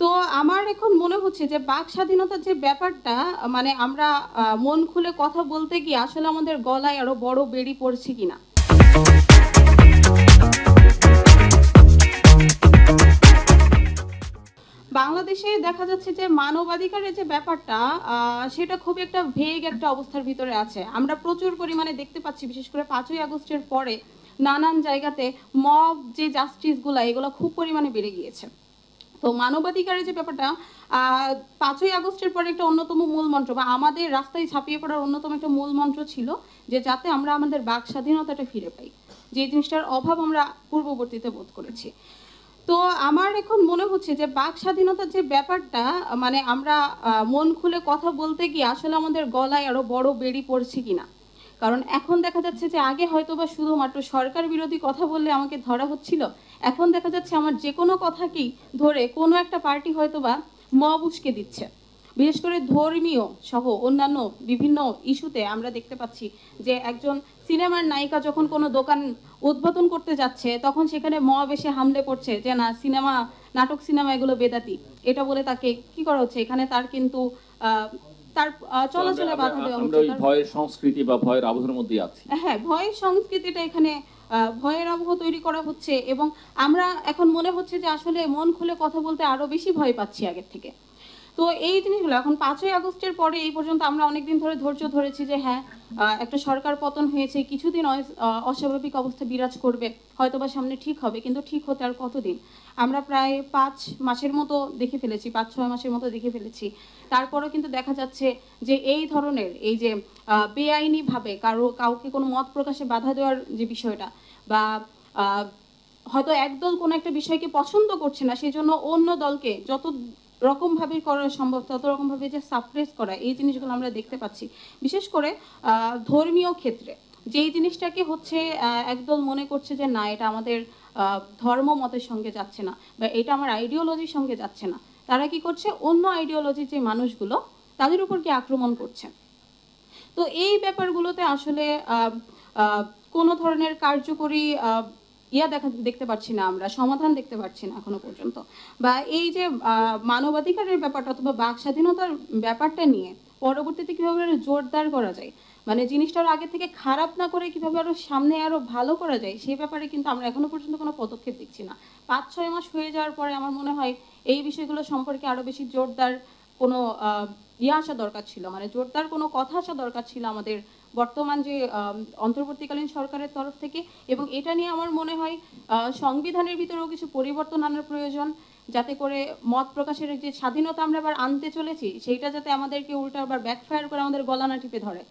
তো আমার এখন মনে হচ্ছে যে বাক স্বাধীনতার যে ব্যাপারটা মানে আমরা মন খুলে কথা বলতে গিয়ে আসলে আমাদের গলায় আরো বড় বেড়ি পড়ছে কিনা। বাংলাদেশে দেখা যাচ্ছে যে মানবাধিকারের যে ব্যাপারটা সেটা খুব একটা ভেগ একটা অবস্থার ভিতরে আছে। আমরা প্রচুর পরিমাণে দেখতে পাচ্ছি, বিশেষ করে 5ই আগস্টের পরে নানান জায়গাতে মব যে জাস্টিসগুলো এগুলো খুব পরিমাণে বেড়ে গিয়েছে। তো মানবাধিকারের যে ব্যাপারটা 5ই আগস্টের পরে একটা অন্যতম মূল মন্ত্র বা আমাদের রাস্তায় ছাপিয়ে পড়ার অন্যতম একটা মূল মন্ত্র ছিল যে যাতে আমরা আমাদের বাক স্বাধীনতাটা ফিরে পাই, যে জিনিসটার অভাব আমরা পূর্ববর্তীতে বোধ করেছি। তো আমার এখন মনে হচ্ছে যে বাক স্বাধীনতার যে ব্যাপারটা মানে আমরা মন খুলে কথা বলতে গিয়ে আসলে আমাদের গলায় আরো বড় বেড়ি পড়ছে কিনা। কারণ এখন দেখা যাচ্ছে যে আগে হয়তো বা শুধুমাত্র সরকার বিরোধী কথা বললে আমাকে ধরা হচ্ছিল, এখন দেখা যাচ্ছে আমার যে কোনো কথাকেই ধরে কোনো একটা পার্টি হয়তো বা মব উস্কে দিচ্ছে। বিশেষ করে ধর্মীয় সহ অন্যান্য বিভিন্ন ইস্যুতে আমরা দেখতে পাচ্ছি যে একজন সিনেমার নায়িকা যখন কোনো দোকান উদ্বোধন করতে যাচ্ছে তখন সেখানে মব এসে হামলে পড়ছে যে না সিনেমা, নাটক সিনেমা এগুলো বেদাতি, এটা বলে তাকে কি করা হচ্ছে, এখানে তার কিন্তু তার চলাচলে বাধা দেওয়া হচ্ছে। আমরা ভয়ের সংস্কৃতি বা ভয়ের আবহের মধ্যে আছি। হ্যাঁ, ভয়ের সংস্কৃতিটা এখানে ভয়ের আবহ তৈরি করা হচ্ছে এবং আমরা এখন মনে হচ্ছে যে আসলে মন খুলে কথা বলতে আরো বেশি ভয় পাচ্ছি আগের থেকে। তো এই জিনিসগুলো এখন 5ই আগস্টের পরে এই পর্যন্ত আমরা অনেকদিন ধরে ধৈর্য ধরেছি যে হ্যাঁ একটা সরকার পতন হয়েছে, কিছুদিন অস্বাভাবিক অবস্থা বিরাজ করবে, হয়তোবা সামনে ঠিক হবে, কিন্তু ঠিক হতে আর কতদিন। আমরা প্রায় 5 মাসের মতো দেখে ফেলেছি, 5-6 মাসের মতো দেখে ফেলেছি। তারপরেও কিন্তু দেখা যাচ্ছে যে এই ধরনের এই যে বেআইনিভাবে কাউকে কোনো মত প্রকাশে বাধা দেওয়ার যে বিষয়টা বা হয়তো একদল কোনো একটা বিষয়কে পছন্দ করছে না সেই জন্য অন্য দলকে যত রকমভাবে করা সম্ভব তত রকমভাবে যে সাপ্রেস করা, এই জিনিসগুলো আমরা দেখতে পাচ্ছি। বিশেষ করে ধর্মীয় ক্ষেত্রে যেই জিনিসটাকে হচ্ছে একদল মনে করছে যে না এটা আমাদের ধর্ম মতের সঙ্গে যাচ্ছে না বা এটা আমার আইডিওলজির সঙ্গে যাচ্ছে না, তারা কি করছে অন্য আইডিওলজির যে মানুষগুলো তাদের উপর কি আক্রমণ করছে। তো এই ব্যাপারগুলোতে আসলে কোনো ধরনের কার্যকরী দেখতে পাচ্ছি না, আমরা সমাধান দেখতে পাচ্ছি না এখনো পর্যন্ত। বা এই যে মানবাধিকারের ব্যাপারটা অথবা বাক স্বাধীনতার ব্যাপারটা নিয়ে পরবর্তীতে কিভাবে আরো জোরদার করা যায়, মানে জিনিসটা আরো আগে থেকে খারাপ না করে কিভাবে আরো সামনে আরো ভালো করা যায়, সেই ব্যাপারে কিন্তু আমরা এখনো পর্যন্ত কোনো পদক্ষেপ দেখছি না। 5-6 মাস হয়ে যাওয়ার পরে আমার মনে হয় এই বিষয়গুলো সম্পর্কে আরো বেশি জোরদার কোনো আসা দরকার ছিল, মানে জোরদার কোনো কথা আসা দরকার ছিল আমাদের বর্তমান যে অন্তর্বর্তীকালীন সরকারের তরফ থেকে। এবং এটা নিয়ে আমার মনে হয় সংবিধানের ভিতরেও কিছু পরিবর্তন আনার প্রয়োজন, যাতে করে মত প্রকাশের যে স্বাধীনতা আমরা আবার আনতে চলেছি সেইটা যাতে আমাদেরকে উল্টা আবার ব্যাকফায়ার করে আমাদের গলা না টিপে ধরে।